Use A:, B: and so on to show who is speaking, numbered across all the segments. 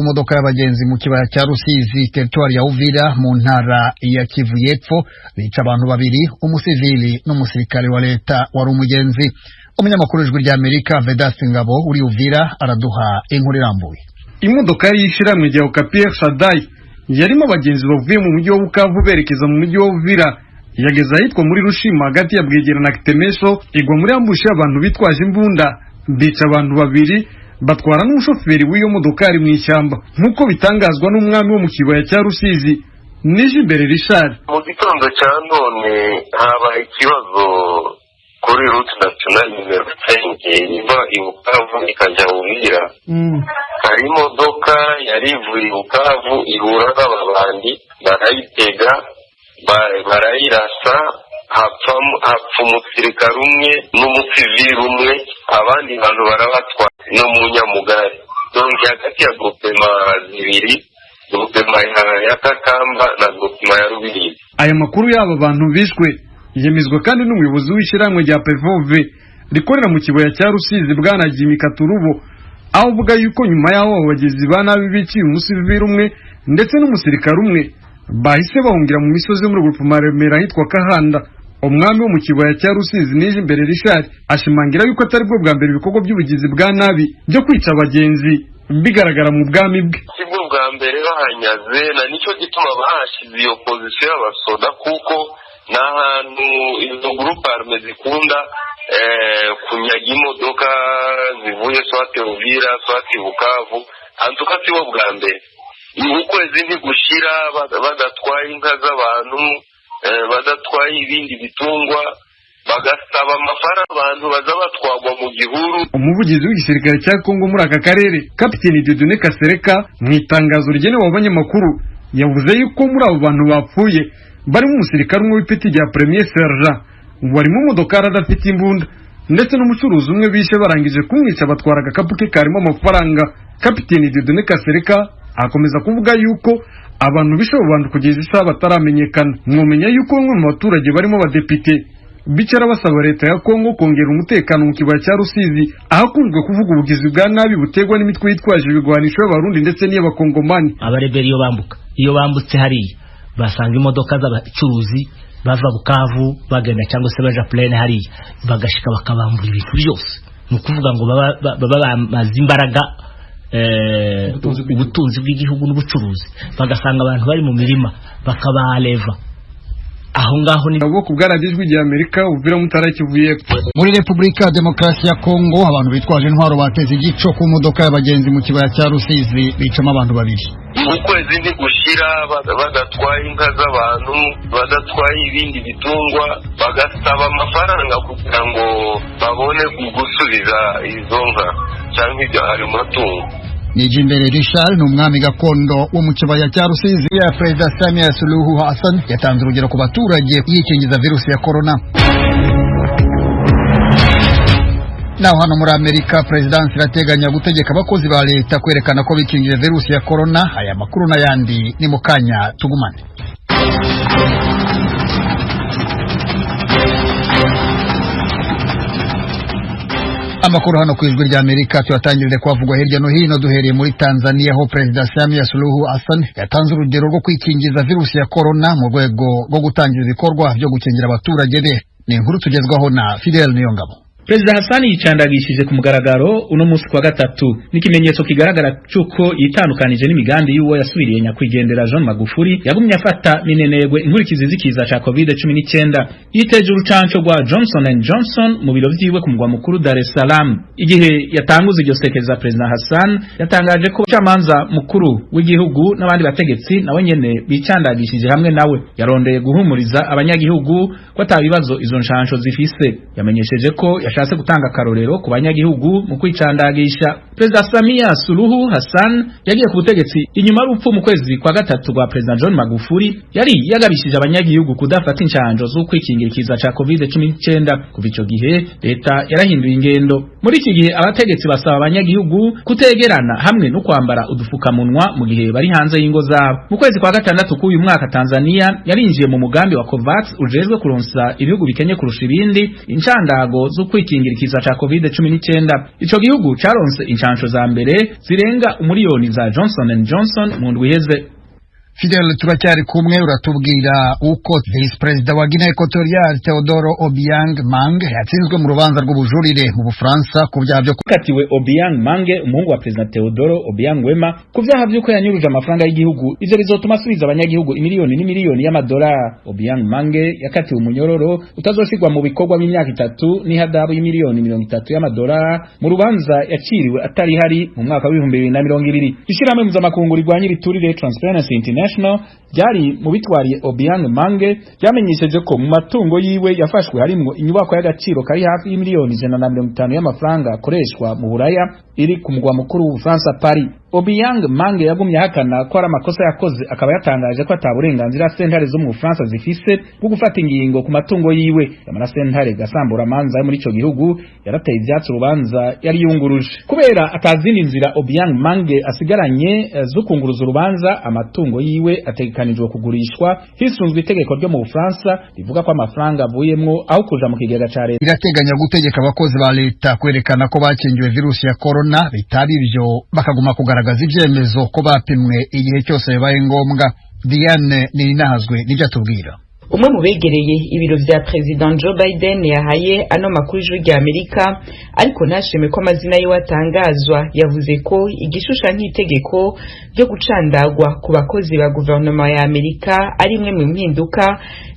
A: modoka y'abagenzi mu Kibaya Cya Rusizi territoire ya Uvira mu ntara ya Kivu y'Epfo bica abantu babiri umusivili n'umusirikare wa leta wari umugenzi. Umunyamakuru w'Ijwi ry'Amerika Vedaste Ngabo uri Uvira araduha inkuru irambuye.
B: Imodoka y'ishiramwe rya Okapier Sadai yarimo abagenzi bavuye mu mujyi wa Bukavu berekeza mu mujyi wa Uvira yageze ahitwa muri Rushima hagati ya Bwegera na Kitemeso igwa muri ambushi y'abantu bitwaje imbunda bica abantu babiri batwara n'umushoferi w'iyo modoka ari mu ishyamba nk'uko bitangazwa n'umwami wo mu Kibaya Cya Rusizi Nijimbere Richard.
C: Mu gitondo cya none habaye ikibazo kuri route nationale numero 5 iva i Bukavu ikajya Uvira. Hari imodoka yari ivuye i Bukavu ihura n'ababandi barayitega barayirasa hapfa umusirikare umwe n'umusivili umwe abandi bantu barabatwara no mu nyamugari. Donc hagati ya groupema zibiri, groupema ya Kakamba na groupema ya Rubirizi.
B: Aya makuru y'aba bantu bishwe yemezwa kandi n'umuyobozi w'ishiramwe rya Pevove rikorera mu Kibaya Cya Rusizi bwana Jimmy Katurubo, aho uvuga yuko nyuma yaho abagizi ba nabi biciye umusivili umwe ndetse n'umusirikare umwe bahise bahungira mu misozi muri groupema Remera hitwa Kahanda. Umwami wo mu Kibaya Cya Rusizi Nijimbere Richard ashimangira yuko atari bwo bwa mbere ibikorwa by'ubugizi bwa nabi byo kwica abagenzi bigaragara mu bwami bwe.
C: Sibwo bwa mbere bahanyaze na nicyo gituma bahashize iyo position y'abasoda kuko n'ahantu izo groupe arme zikunda kunyaga imodoka zivuye swate Uvira swate Bukavu antuka sibo bwa mbere. Ukwezi ntigushira bagatwaye inka z'abantu badatwaye ibindi bitungwa bagasaba amafara abantu baza batwagwa mu gihuru.
B: Umuvugizi w'igisirikare cya Kongo muri aka karere Kapiteni Dieudonné Kasereka mu itangazo rigenewe abanyamakuru yavuze yuko muri abo bantu bapfuye barimo umusirikare umwe w'ipeti rya Premier Sergeant wari mu modoka adafite imbunda ndetse n'umucuruzi umwe bishe barangije kumwica batwara agakapu ke karimo amafaranga. Kapiteni Dieudonné Kasereka akomeza kuvuga yuko abantu bishobo bantu kugeza isaha bataramenyekana. Mwomenya yuko bamwe mu baturage barimo abadepite bicara basaba leta ya Kongo kongera umutekano mu Kibaya Cya Rusizi ahakunzwe kuvuga ubugizi bwa nabi butegwa n'imitwe yitwaje ibigwanisho y'abarundi ndetse n'iy'abakongomani.
D: Abarebera iyo bambutse hariya basanga imodoka z'abacuruzi bava Bukavu bagenda cyangwa se baja plane hariya bagashika bakabambura ibintu byose. Ni ukuvuga ngo baba bamaze imbaraga ubutunzi bw'igihugu n'ubucuruzi bagasanga abantu bari mu mirima bakabaleva aho ngaho ni
B: abo kubwaragijwe igihe Amerika Uvira mutara kivuye
A: muri Republika ya Demokarasi ya Kongo. Abantu bitwaje intwaro bateze igico ku modoka y'abagenzi mu Kibaya Cya Rusizi bicamo abantu babiri.
C: Ukwezi ntigushira badatwaye inka z'abantu badatwaye ibindi bitungwa bagasaba amafaranga kugira ngo babone gusubiza izo nka cyangwa ibyo hari matungo.
A: Nijimbere Richard ni umwami gakondo wo mu Kibaya Cya Rusizi. Ya Perezida Samia Suluhu Hassan yatanze urugero ku baturage yikingiza virusi ya corona. Naho hano muri Amerika Presidence irateganya gutegeka abakozi ba leta kwerekana ko bikingije virusi ya corona. Aya makuru n'ayandi ni mukanya tugumane. Amakuru hano ku Ijwi ry'Amerika tuyatangirire kwavugwa hirya no hino duhereye muri Tanzania aho Perezida Samia Suluhu Hassan yatanze urugero rwo kwikingiza virusi ya corona mu rwego rwo gutangira ibikorwa byo gukingira abaturage be. Ni inkuru tugezwaho na Fidel Niyongabo.
E: Perezida Hassan yicandagishije ku mugaragaro uno munsi kwa gatatu n'ikimenyetso kigaragara cyuko yitandukanije n'imigambi y'uwo yasubiriye nyakwigendera John Magufuli yagumye afata minenegwe inkurikizi zikiza ca COVID-19. Yiteje urucanco rwa Johnson & Johnson mu biro vyiwe ku mugwa mukuru Dar es Salaam. Igihe yatanguza iryo sekeza Perezida Hassan yatangaje ko camanza mukuru w'igihugu n'abandi bategetsi nawe nyene bicandagishije hamwe nawe. Yarondeye guhumuriza abanyagihugu ko atabibazo izo nshansho zifise. Yamenyesheje ko yashatse gutanga karorero ku banyagihugu mu kwicandagisha. Perezida Samia Suluhu Hassan yagiye ku butegetsi inyuma y'urupfu mu kwezi kwa gatatu rwa Perezida John Magufuli yari yagabishije abanyagihugu kudafata inshanjo zo kwikingira ikiza ca COVID-19. Kuva ico gihe leta yarahinduye ingendo. Muri iki gihe abategetsi basaba abanyagihugu kutegerana hamwe no kwambara udufukamunwa mu gihe bari hanze y'ingo zabo. Mu kwezi kwa gatandatu k'uyu mwaka Tanzania yarinjiye mu mugambi wa COVAX ujejwe kuronsa ibihugu bikenye kurusha ibindi inshandago zo kwikingira ikiza ca COVID-19. Ico gihugu caronse inshandago incansho za mbere zirenga umuriyoni za Johnson & Johnson mu ndwi iheze.
A: Fidel turacyari kumwe uratubwira uko Vice President wa Guinea Equatorial Teodoro Obiang Mange yatsinzwe mu rubanza rw'ubujurire mu Bufaransa ku byaha byo
E: katiwe. Obiang Mange umuhungu wa President Teodoro Obiang Wema ku byaha by'uko yanyuruje amafaranga y'igihugu, ivyo bizotuma asubiza abanyagihugu imiliyoni n'imiliyoni y'amadolari. Obiang Mange yakatiwe umunyororo utazoshirwa mu bikorwa b'imyaka 3 n'ihadabu y'imiliyoni 30 y'amadolari mu rubanza yaciriwe atari hari mu mwaka wa 2020. Ishirahamwe mpuzamakungu rigwanya ibiturire Transparency International byari mu bitwariye Obiang Mange yamenyesheje ko mu matungo yiwe yafashwe harimo inyubako y'agaciro kari hafi y'imiliyoni 150 y'amafaranga akoreshwa mu Buraya iri ku mugwa mukuru w'Ubufaransa Paris. Obiang Mange yagumye hakana ko ari amakosa yakoze, akaba yatangaje ko ataburenganzira sentare zo mu Bufaransa zifise bwo gufata ingingo ku matungo yiwe. Yamara sentare gasambura manza yo muri ico gihugu yarateye ivyatsi urubanza yari yunguruje kubera atazindi nzira. Obiang Mange asigaranye zo kunguruza urubanza, amatungo yiwe ategekanijwe kugurishwa hisunzwe itegeko ryo mu Bufaransa rivuga ko amafaranga avuyemwo aho kuja mu kigega ca leta.
A: Irateganya gutegeka abakozi ba leta kwerekana ko bakingiwe virusi ya corona, bitari byo bakaguma kugaragaza ivyemezo ko bapimwe igihe cyose bibaye ngombwa. Diane Ninahazwe nijya tubwira.
F: Umwe mu begereye ibiro vya President Joe Biden yahaye ano makuru y'ijwi rya Amerika ariko ntashime ko amazina yiwe atangazwa. Yavuze ko igishusha nk'itegeko ryo gucandagwa ku bakozi ba guverinoma ya Amerika ari imwe mu mpinduka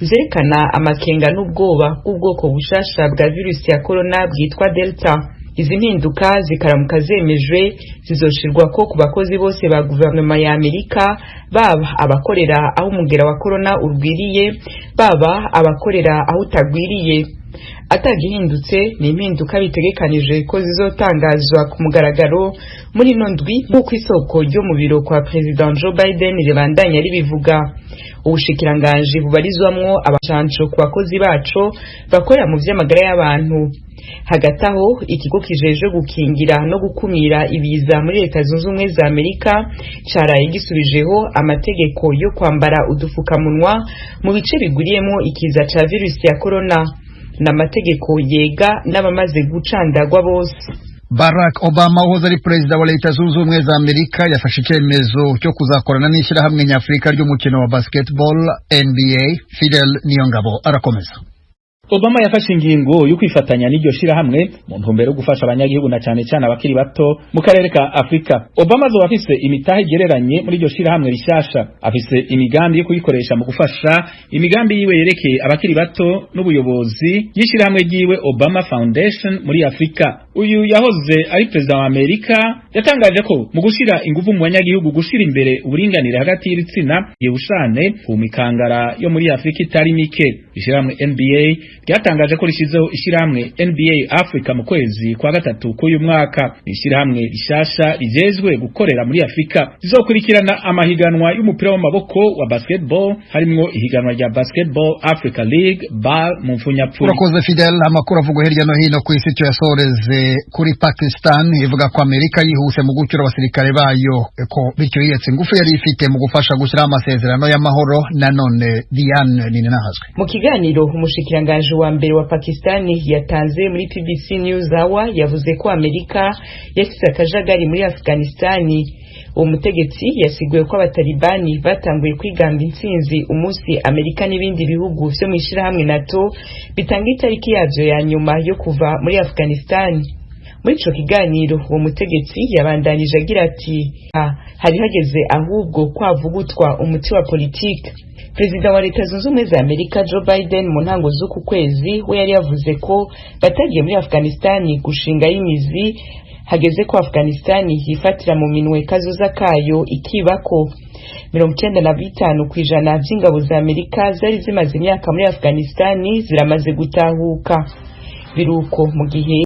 F: zerekana amakenga n'ubwoba bw'ubwoko bushasha bwa virusi ya corona bwitwa Delta. Izi mpinduka zikaramuka zemejwe zizoshirwa ko ku bakozi bose ba guverinoma ya Amerika, baba abakorera aho umugera wa corona urwiriye, baba abakorera aho utagwiriye. Atagihindutse ni impinduka bitegekanije ko zizotangazwa ku mugaragaro muri no ndwi nk'uko isoko ryo mu biro kwa President Joe Biden ribandanya ribivuga. Ubushikiranganje bubarizwamwo abacanco ku bakozi baco bakorera mu vy'amagara y'abantu. Hagati aho ikigo kijeje gukingira no gukumira ibiza muri Leta Zunze Ubumwe za Amerika caraye gisubijeho amategeko yo kwambara udufukamunwa mu bice biguriyemo ikiza ca virusi ya corona, n'amategeko yega n'abamaze gucandagwa bose.
A: Barack Obama uhoze ari perezida wa Leta Zunze Ubumwe za Amerika yafashe icyemezo cyo kuzakorana n'ishyirahamwe nyafurika ry'umukino wa basketball NBA. Fidel Niyongabo arakomeza.
E: Obama yafashe ingingo yo kwifatanya n'iryo shirahamwe mu ntumbero yo gufasha abanyagihugu na cyane cyane abakiri bato mu karere ka Afrika. Obama zo afise imitahe igereranye muri iryo shirahamwe rishasha, afise imigambi yo kuyikoresha mu gufasha imigambi yiwe yerekeye abakiri bato n'ubuyobozi y'ishirahamwe ryiwe Obama Foundation muri Afrika. Uyu yahoze ari perezida wa Amerika yatangaje ko mu gushira ingufu mu banyagihugu gushira imbere uburinganire hagati y'ibitsina yebushane ku mikangara yo muri Afrika itari mike. Ishirahamwe NBA ryatangaje ko rishizeho ishirahamwe NBA Africa mu kwezi kwa gatatu k'uyu mwaka. Ishirahamwe rishasha rijejwe gukorera muri Afrika rizokurikirana amahiganwa y'umupira w'amaboko wa basketball, harimwo ihiganwa rya Basketball Africa League BAL mu mfunyapfunya.
A: Urakoze Fidel. Amakuru avugwa hirya no hino ku isi cyo yasoreze kuri Pakistan ivuga ko Amerika yihuse mu gucyura abasirikare bayo ko bityo yiyetse ingufu yari ifite mu gufasha gushyiraho amasezerano y'amahoro. Nanone Diane Ninahazwe.
F: Mu kiganiro umushikiranganje wa mbere wa Pakistani yatanze muri BBC News Hour yavuze ko Amerika yasize akajagari muri Afghanistani. Uwo mutegetsi yasiguye ko abatalibani batanguye kwigamba intsinzi umunsi Amerika n'ibindi bihugu vyo mu ishirahamwe NATO bitanga itariki yavyo ya nyuma yo kuva muri Afghanistan. Muri ico kiganiro uwo mutegetsi yabandanije agira ati hari hageze ahubwo kwavugutwa umuti wa politike. Perezida wa Leta Zunze Ubumwe za Amerika Joe Biden mu ntango z'uku kwezi we yari yavuze ko batagiye muri Afghanistan gushinga y'imizi, hageze ko Afghanistan yifatira mu minwe kazoza kayo ikibako. 95% by'ingabo za Amerika zari zimaze imyaka muri Afghanistan ziramaze gutahuka. Biruko mu gihe